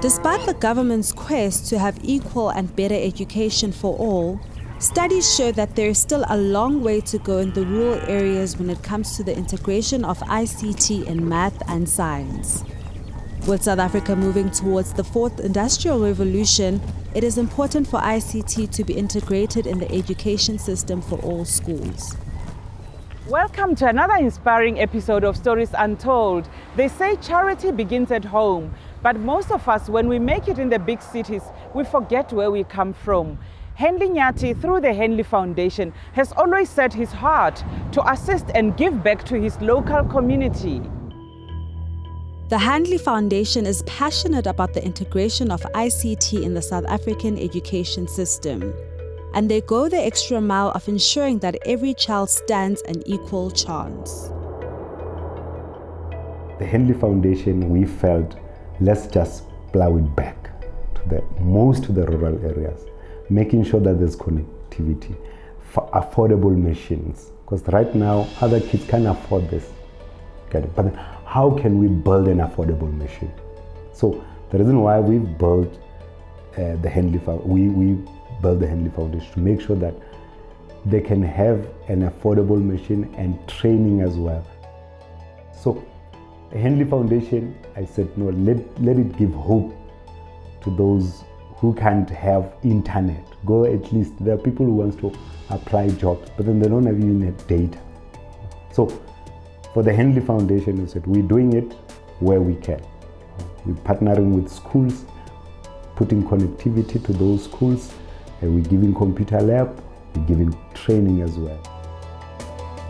Despite the government's quest to have equal and better education for all, studies show that there is still a long way to go in the rural areas when it comes to the integration of ICT in math and science. With South Africa moving towards the fourth industrial revolution, it is important for ICT to be integrated in the education system for all schools. Welcome to another inspiring episode of Stories Untold. They say charity begins at home, but most of us, when we make it in the big cities, we forget where we come from. Henley Nyati, through the Henley Foundation, has always set his heart to assist and give back to his local community. The Hanley Foundation is passionate about the integration of ICT in the South African education system, and they go the extra mile of ensuring that every child stands an equal chance. The Henley Foundation, we felt, let's just plow it back to most of the rural areas, making sure that there's connectivity for affordable machines. Because right now, other kids can't afford this. But then how can we build an affordable machine? So the reason why we've built the Henley we built the Henley Foundation to make sure that they can have an affordable machine and training as well. So the Henley Foundation, I said, no, let it give hope to those who can't have internet. Go at least, there are people who want to apply jobs, but then they don't have internet data. So for the Henley Foundation, we said, we're doing it where we can. We're partnering with schools, putting connectivity to those schools, and we're giving computer lab, we're giving training as well.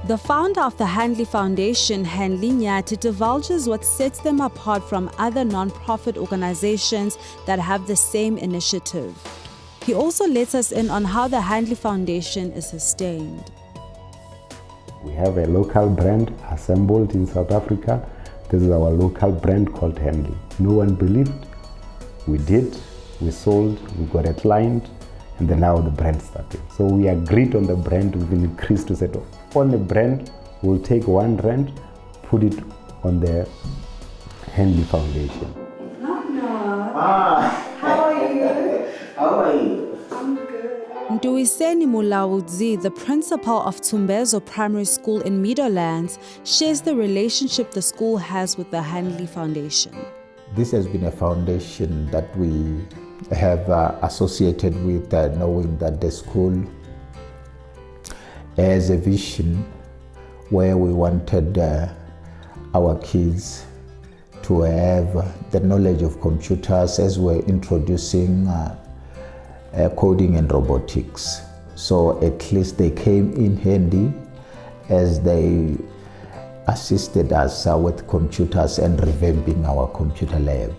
The founder of the Hanley Foundation, Hanley Nyati, divulges what sets them apart from other non-profit organizations that have the same initiative. He also lets us in on how the Hanley Foundation is sustained. We have a local brand assembled in South Africa. This is our local brand called Henley. No one believed. We did, we sold, we got it lined, and then now the brand started. So we agreed on the brand, we've increased to set off. On the brand, we'll take one rand, put it on the Henley Foundation. How are you? How are you? I'm good. Nduiseni Mulaudzi, the principal of Tumbezo Primary School in Meadowlands, shares the relationship the school has with the Hanley Foundation. This has been a foundation that we have associated with, knowing that the school has a vision where we wanted our kids to have the knowledge of computers as we're introducing coding and robotics. So at least they came in handy as they assisted us with computers and revamping our computer lab.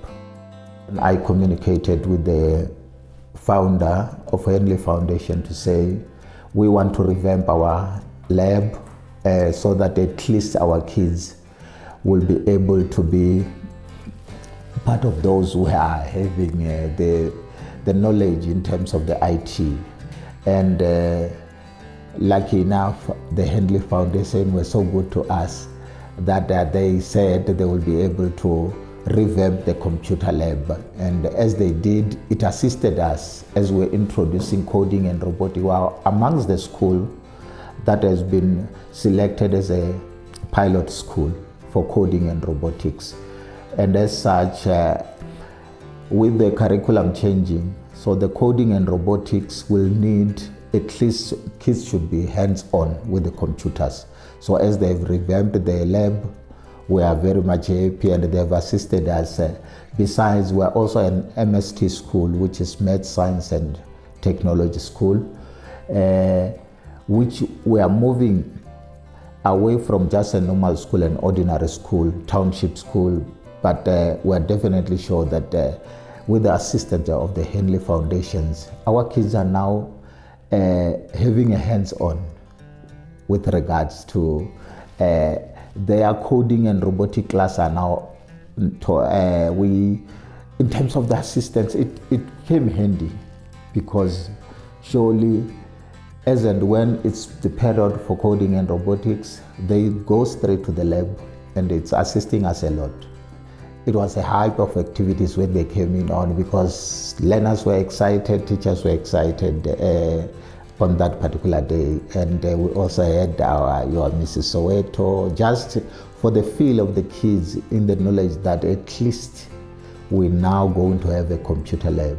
I communicated with the founder of Henley Foundation to say we want to revamp our lab so that at least our kids will be able to be part of those who are having the knowledge in terms of the IT. And lucky enough, the Henley Foundation were so good to us that they said they will be able to revamp the computer lab. And as they did, it assisted us as we're introducing coding and robotics. We are amongst the school that has been selected as a pilot school for coding and robotics. And as such, with the curriculum changing, so the coding and robotics will need, at least kids should be hands-on with the computers. So as they've revamped their lab, we are very much happy and they have assisted us. Besides, we are also an MST school, which is Math, Science and Technology school, which we are moving away from just a normal school, an ordinary school, township school, but we are definitely sure that with the assistance of the Henley Foundations, our kids are now having a hands-on with regards to their coding and robotic class are now, in terms of the assistance, it came handy because surely as and when it's the period for coding and robotics, they go straight to the lab and it's assisting us a lot. it was a hype of activities when they came in on, because learners were excited, teachers were excited on that particular day. And we also had your Mrs. Soweto, just for the feel of the kids in the knowledge that at least we're now going to have a computer lab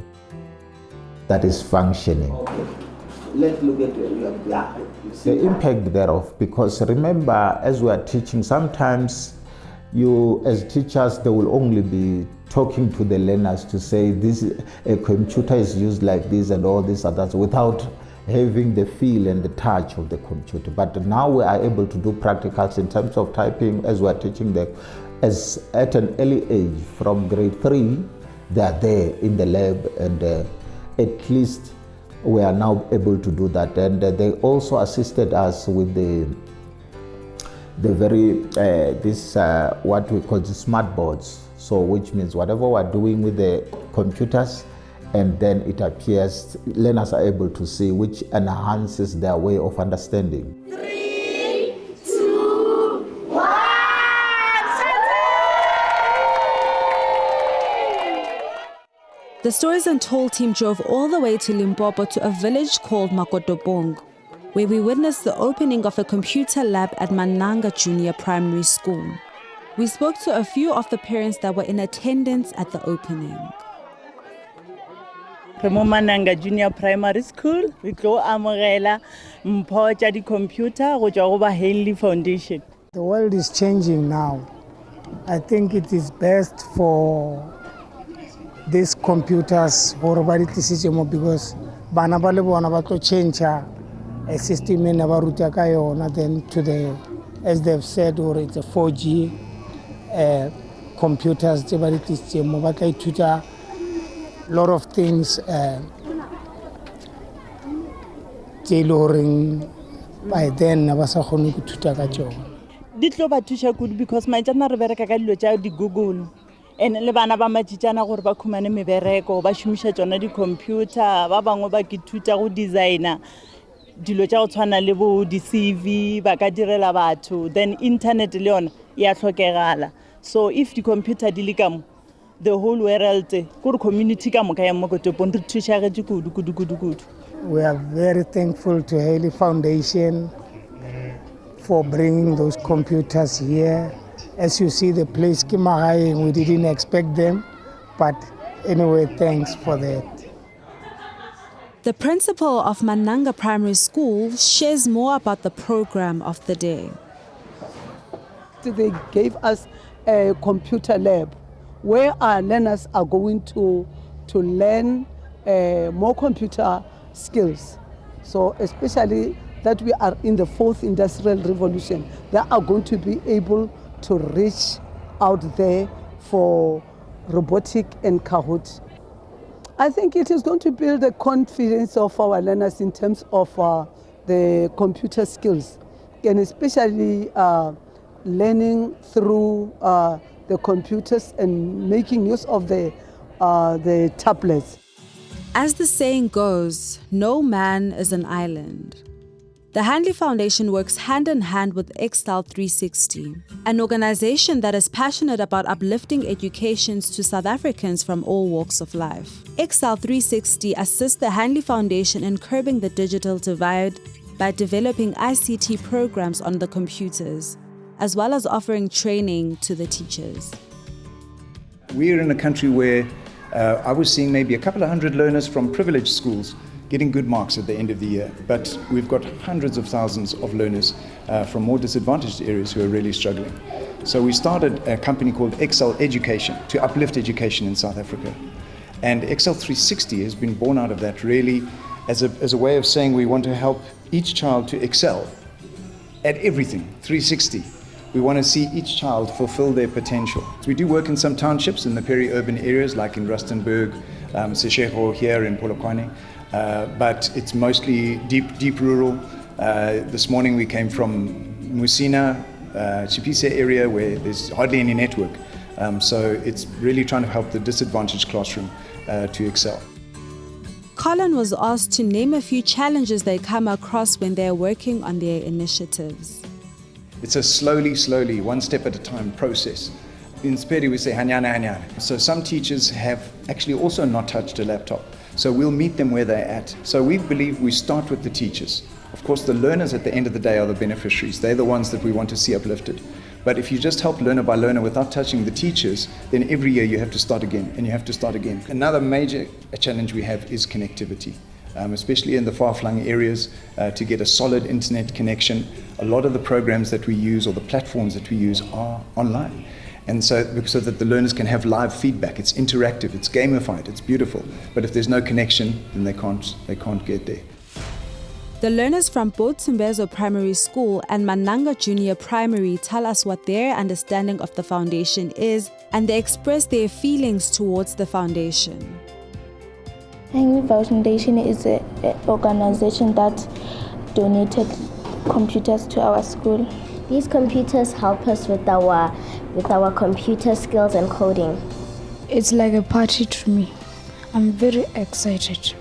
that is functioning. Okay. Let's look at the impact thereof, because remember, as we are teaching, sometimes you as teachers, they will only be talking to the learners to say this, a computer is used like this and all this and that, without having the feel and the touch of the computer. But now we are able to do practicals in terms of typing as we are teaching them. As at an early age, from grade 3, they are there in the lab, and at least we are now able to do that. And they also assisted us with the very what we call the smart boards. So which means whatever we're doing with the computers, and then it appears, learners are able to see, which enhances their way of understanding. 3, 2, 1, The Stories Untold team drove all the way to Limpopo to a village called Makotopong, where we witnessed the opening of a computer lab at Manongo Junior Primary School. We spoke to a few of the parents that were in attendance at the opening. Manongo Junior Primary School, we go amogela mpho tša di computer go tšwa go ba Henley Foundation. The world is changing now. I think it is best for these computers because bana ba le bona ba tlo change a system ena ba ruta ka yona, then to the, as they've said, or it's a 4G computers tse ba di tlisitse mo ba tla ithuta lot of things tse le horeng by then ba sa kgone go ithuta ka tsona. Di tlo ba thusha kudu because maitjana re bereka ka dilo tša di Google, and le bana ba matšitšana gore ba khumane mebereko ba šomiša tsona di computer, ba bangwe ba ke thuta go designer dilo tša go tshwana le bo di CV ba ka direla batho, then internet le yona ya tlhokegala. So if the computer di le ka mo, the whole world gore community ka moka ya Makotopong re thušagetse kudu. We are very thankful to Hanley Foundation for bringing those computers here. As you see, the place ke magaeng, we didn't expect them, but anyway, thanks for that. The principal of Manongo Primary School shares more about the program of the day. They gave us a computer lab where our learners are going to learn more computer skills. So especially that we are in the 4th industrial revolution, they are going to be able to reach out there for robotic and Kahoot. I think it is going to build the confidence of our learners in terms of the computer skills, and especially learning through the computers and making use of the tablets. As the saying goes, no man is an island. The Hanley Foundation works hand in hand with Excel 360, an organization that is passionate about uplifting educations to South Africans from all walks of life. Excel 360 assists the Hanley Foundation in curbing the digital divide by developing ICT programs on the computers, as well as offering training to the teachers. We're in a country where I was seeing maybe a couple of hundred learners from privileged schools getting good marks at the end of the year, but we've got hundreds of thousands of learners from more disadvantaged areas who are really struggling. So we started a company called Excel Education to uplift education in South Africa. And Excel 360 has been born out of that, really as a way of saying we want to help each child to excel at everything, 360. We want to see each child fulfill their potential. So we do work in some townships in the peri-urban areas like in Rustenburg, Seshego here in Polokwane, but it's mostly deep rural. This morning we came from Musina, Chipisa area where there's hardly any network. So it's really trying to help the disadvantaged classroom to excel. Colin was asked to name a few challenges they come across when they're working on their initiatives. It's a slowly, one step at a time process. In Spedi we say hanyana hanyana. So some teachers have actually also not touched a laptop. So we'll meet them where they're at. So we believe we start with the teachers. Of course, the learners at the end of the day are the beneficiaries. They're the ones that we want to see uplifted. But if you just help learner by learner without touching the teachers, then every year you have to start again, and you have to start again. Another major challenge we have is connectivity, especially in the far-flung areas, to get a solid internet connection. A lot of the programs that we use or the platforms that we use are online. And so that the learners can have live feedback. It's interactive, it's gamified, it's beautiful. But if there's no connection, then they can't get there. The learners from both Tumbezo Primary School and Manongo Junior Primary tell us what their understanding of the foundation is, and they express their feelings towards the foundation. Henley Foundation is an organization that donated computers to our school. These computers help us with our computer skills and coding. It's like a party to me. I'm very excited.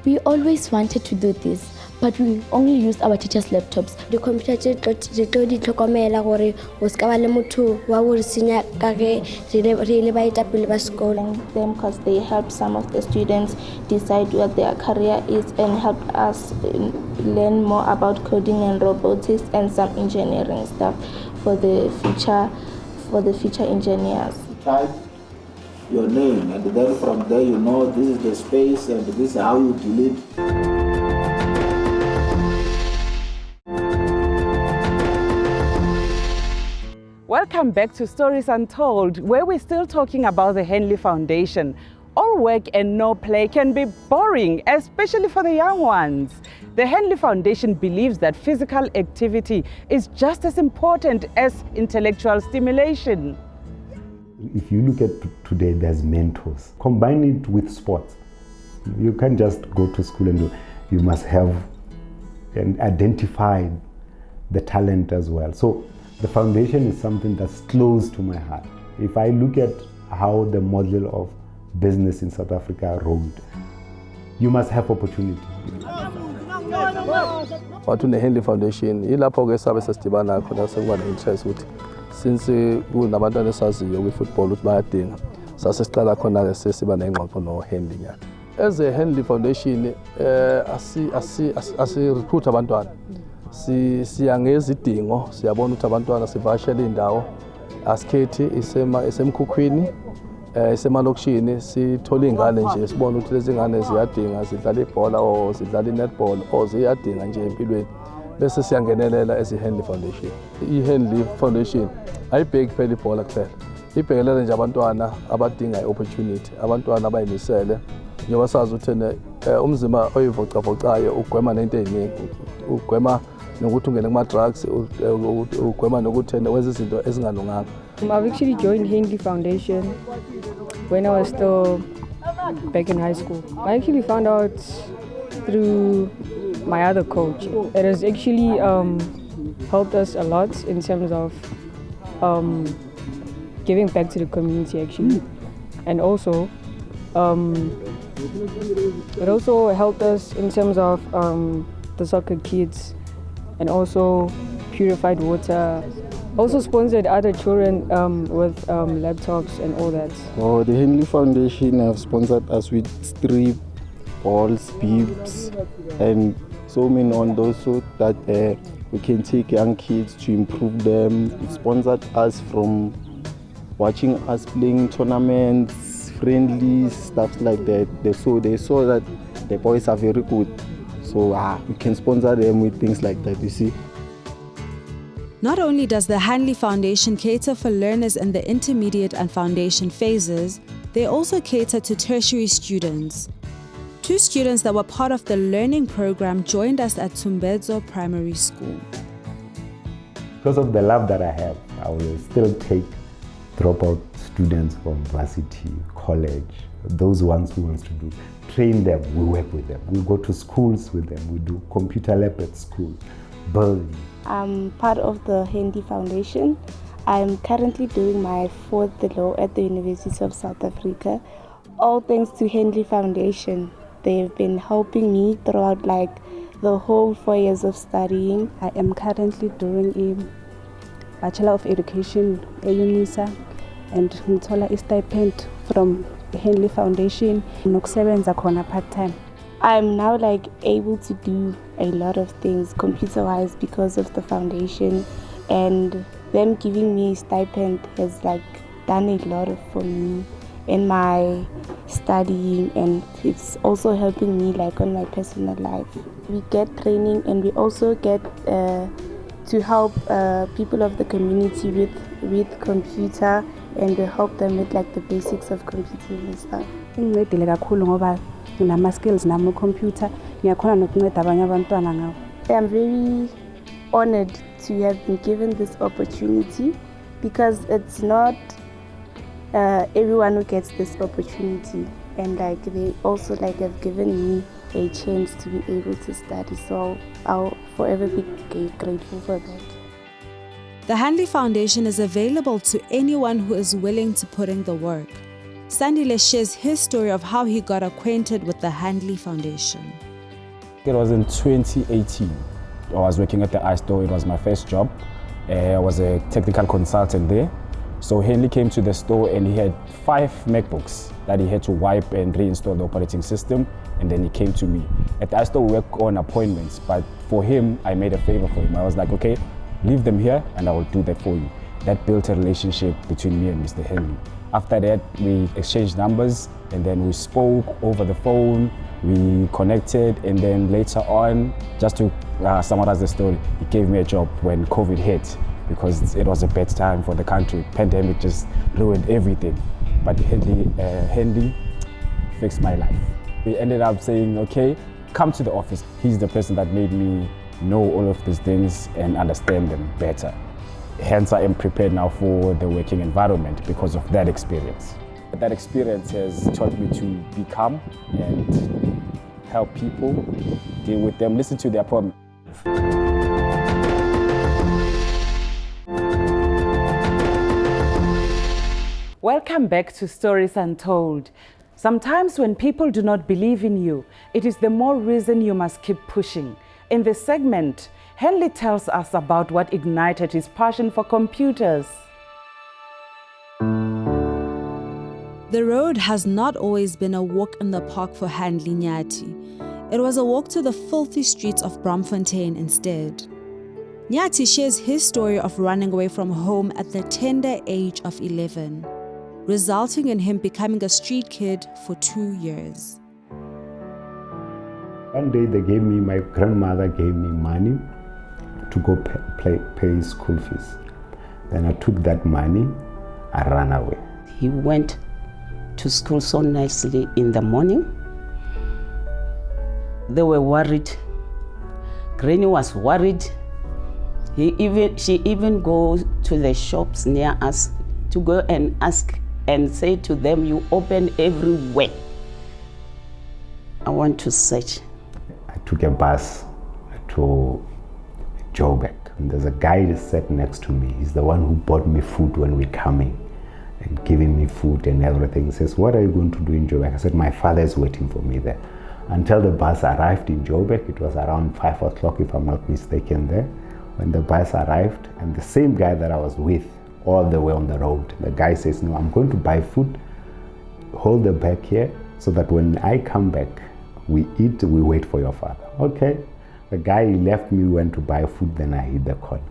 We always wanted to do this, but we only used our teachers' laptops. The computers di tlhokomela gore o ska ba le motho wa go re senya ka ge re le baetapele ba sekolo. Them because they help some of the students decide what their career is and help us learn more about coding and robotics and some engineering stuff for the future engineers. Type your name, and then from there you know this is the space and this is how you delete. Welcome back to Stories Untold, where we're still talking about the Henley Foundation. All work and no play can be boring, especially for the young ones. The Henley Foundation believes that physical activity is just as important as intellectual stimulation. If you look at today, there's mentors. Combine it with sports. You can't just go to school and you must have and identify the talent as well. So the foundation is something that's close to my heart. If I look at how the model of business in South Africa rolled, you must have opportunity. Watu ne Henley Foundation ilapho ke sabe sesidibana khona sekuba ne-interest ukuthi since kunabantwana esaziyo kwi-football ukuthi bayadinga sasesiqala khona ke sesiba nengxoxo no-Henley nyana. As a Henley Foundation asi-recruit abantwana. Siyangezidingo, siyabona ukuthi abantwana sivashela indawo asikhethi isemkhukhwini isemalokishini sithola ingane nje sibona ukuthi lezi ngane ziyadinga zidlala ibhola or zidlala netball or ziyadinga nje empilweni bese siyangenelela as Henley Foundation. I-Henley Foundation ayibheki phela ibhola kuphela, ibhekelele nje abantwana abadinga i-opportunity, abantwana abayimisele njengoba sazi ukuthi umzimba oyivocavocayo ugwema nento eziningi, ugwema nokuthi ungene kuma-drugs, ugwema nokuthi wenza izinto ezingalunganga. I've actually joined Hanley Foundation when I was still back in high school. I actually found out through my other coach. It has actually helped us a lot in terms of giving back to the community actually. And also, it also helped us in terms of the soccer kids and also purified water. Also sponsored other children with laptops and all that. Oh, the Henley Foundation have sponsored us with strip, balls, bibs, and so many on those so that we can take young kids to improve them. It sponsored us from watching us playing tournaments, friendlies, stuff like that. So they saw that the boys are very good. So we can sponsor them with things like that, you see. Not only does the Hanley Foundation cater for learners in the intermediate and foundation phases, they also cater to tertiary students. 2 students that were part of the learning program joined us at Tumbezo Primary School. Because of the love that I have, I will still take dropout students from varsity, college, those ones who want to train them, we work with them. We go to schools with them, we do computer lab at school, building. I'm part of the Henley Foundation. I'm currently doing my 4th law at the University of South Africa. All thanks to Henley Foundation. They've been helping me throughout the whole 4 years of studying. I am currently doing a Bachelor of Education at UNISA and ngithola i-stipend from the Henley Foundation nokusebenza khona part-time. I'm now like able to do a lot of things computer-wise because of the foundation, and them giving me stipend has like done a lot for me in my studying, and it's also helping me like on my personal life. We get training, and we also get to help people of the community with computer, and we help them with like the basics of computing and stuff. Ngincedile kakhulu ngoba nginama skills nami computer ngiyakhona nokunceda abanye abantwana ngawo. I'm very honored to have been given this opportunity, because it's not everyone who gets this opportunity, and like they also like have given me a chance to be able to study, so I'll forever be grateful for that. The Hanley Foundation is available to anyone who is willing to put in the work. Sandile shares his story of how he got acquainted with the Hanley Foundation. It was in 2018. I was working at the iStore. It was my first job. I was a technical consultant there. So Henley came to the store and he had 5 MacBooks that he had to wipe and reinstall the operating system, and then he came to me. At the iStore we work on appointments, but for him I made a favor for him. I was like, okay, leave them here and I will do that for you. That built a relationship between me and Mr. Henley. After that we exchanged numbers, and then we spoke over the phone, we connected, and then later on, just to summarize the story, he gave me a job when COVID hit, because it was a bad time for the country. Pandemic just ruined everything. But Henley fixed my life. We ended up saying, okay, come to the office. He's the person that made me know all of these things and understand them better. Hence, I am prepared now for the working environment because of that experience. That experience has taught me to be calm and help people, deal with them, listen to their problems. Welcome back to Stories Untold. Sometimes when people do not believe in you, it is the more reason you must keep pushing. In this segment, Henley tells us about what ignited his passion for computers. The road has not always been a walk in the park for Hanley Nyati. It was a walk to the filthy streets of Braamfontein instead. Nyati shares his story of running away from home at the tender age of 11, resulting in him becoming a street kid for 2 years. One day my grandmother gave me money to go pay school fees. Then I took that money, I ran away. He went to school so nicely in the morning. They were worried. Granny was worried. She even goes to the shops near us to go and ask and say to them, you open everywhere. I want to search. I took a bus to Joburg. And there's a guy that sat next to me. He's the one who bought me food when we're coming and giving me food and everything. He says, what are you going to do in Joburg? I said, my father is waiting for me there. Until the bus arrived in Joburg, it was around 5 o'clock if I'm not mistaken there. When the bus arrived, and the same guy that I was with all the way on the road, the guy says, no, I'm going to buy food, hold the bag here, so that when I come back, we eat, we wait for your father. Okay. The guy left me, went to buy food, then I hit the corner.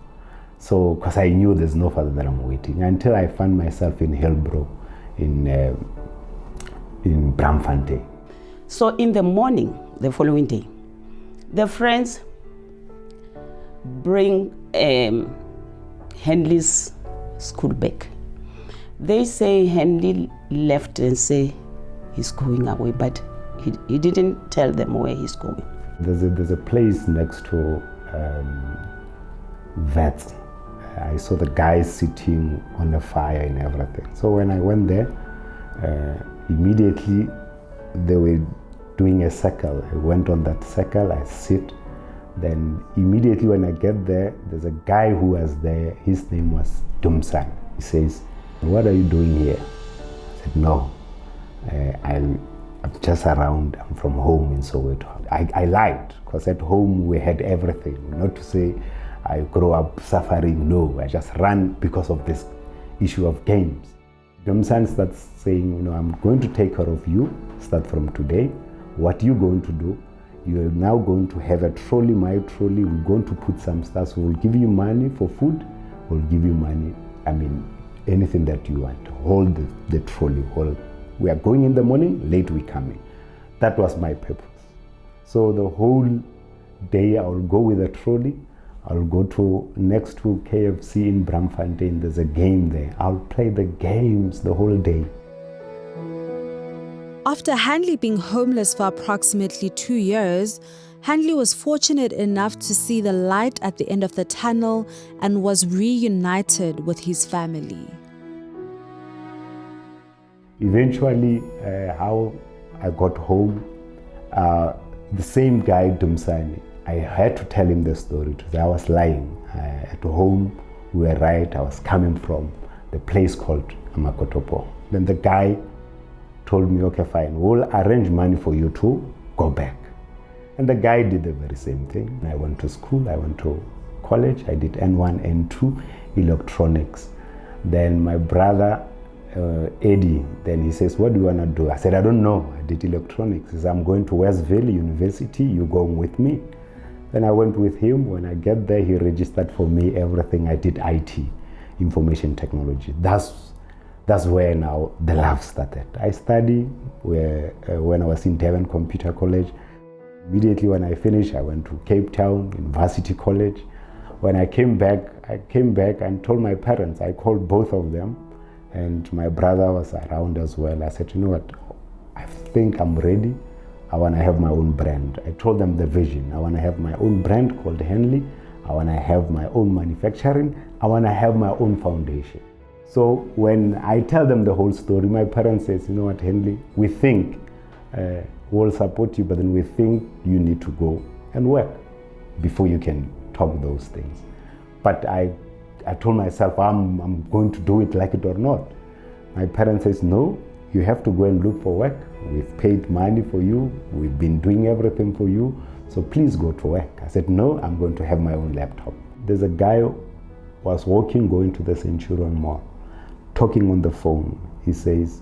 So, because I knew there's no father that I'm waiting, until I found myself in Hillbrow, in Braamfontein. So in the morning, the following day, the friends bring Henley's school bag. They say Henley left and say he's going away, but he didn't tell them where he's going. There's a place next to Vets. I saw the guys sitting on the fire and everything. So when I went there, immediately they were doing a circle. I went on that circle, I sit. Then immediately when I get there, there's a guy who was there. His name was Dumsan. He says, what are you doing here? I said, no, I'm just around. I'm from home in Soweto. I lied, because at home we had everything. Not to say I grew up suffering, no. I just ran because of this issue of games. Domsan starts saying, I'm going to take care of you, start from today. What you're going to do, you're now going to have a trolley, my trolley. We're going to put some stuff. So we'll give you money for food. We'll give you money, anything that you want. Hold the trolley. We are going in the morning, late we coming. That was my purpose. So the whole day I'll go with a trolley. I'll go next to KFC in Braamfontein. There's a game there. I'll play the games the whole day. After Hanley being homeless for approximately 2 years, Hanley was fortunate enough to see the light at the end of the tunnel and was reunited with his family. Eventually, how I got home, the same guy, Dumsani, I had to tell him the story. I was lying. At home, we were right. I was coming from the place called Amakotopo. Then the guy told me, okay, fine, we'll arrange money for you to go back. And the guy did the very same thing. I went to school, I went to college, I did N1, N2, electronics. Then my brother, Eddie, then he says, what do you want to do? I said, I don't know, I did electronics. He says, I'm going to Westville University, you going with me? Then I went with him. When I get there, he registered for me everything. I did IT, information technology. That's where now the love started. I studied when I was in Devon Computer College. Immediately when I finished, I went to Cape Town University College. When I came back and told my parents. I called both of them, and my brother was around as well. I said, you know what, I think I'm ready. I want to have my own brand. I told them the vision. I want to have my own brand called Henley. I want to have my own manufacturing. I want to have my own foundation. So when I tell them the whole story, my parents says, you know what, Henley, we think we'll support you, but then we think you need to go and work before you can talk those things. But I told myself, I'm going to do it like it or not. My parents says, no, you have to go and look for work. We've paid money for you. We've been doing everything for you. So please go to work. I said, no, I'm going to have my own laptop. There's a guy who was walking, going to the Centurion Mall, talking on the phone. He says,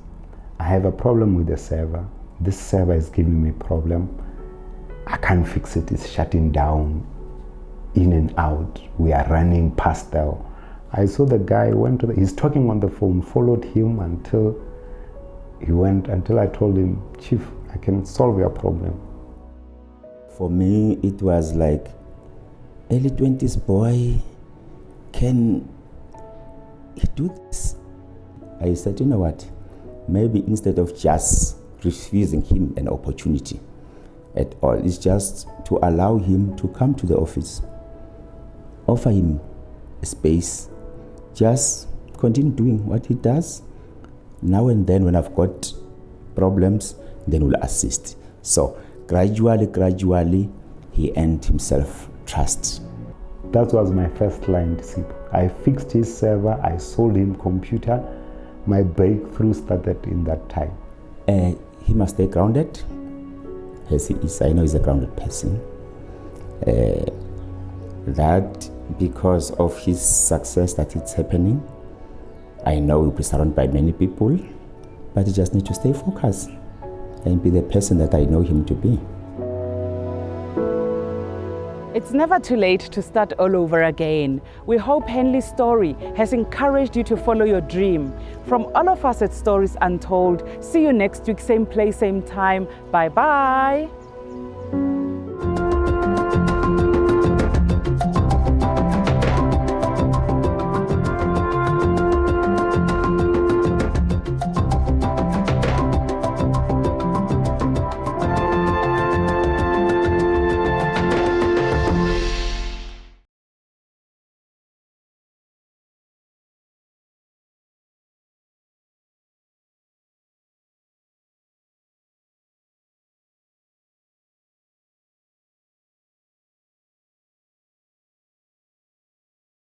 I have a problem with the server. This server is giving me a problem. I can't fix it. It's shutting down, in and out. We are running past there. I saw the guy he's talking on the phone, followed him until I told him, Chief, I can solve your problem. For me, it was like, early 20s boy, can he do this? I said, you know what, maybe instead of just refusing him an opportunity at all, it's just to allow him to come to the office, offer him a space, just continue doing what he does. Now and then when I've got problems, then we'll assist. So gradually, he earned himself trust. That was my first line disciple. I fixed his server, I sold him computer. My breakthrough started in that time. He must stay grounded, as he is. I know he's a grounded person. That because of his success that it's happening, I know he'll be surrounded by many people, but he just needs to stay focused and be the person that I know him to be. It's never too late to start all over again. We hope Henley's story has encouraged you to follow your dream. From all of us at Stories Untold, see you next week, same place, same time. Bye-bye.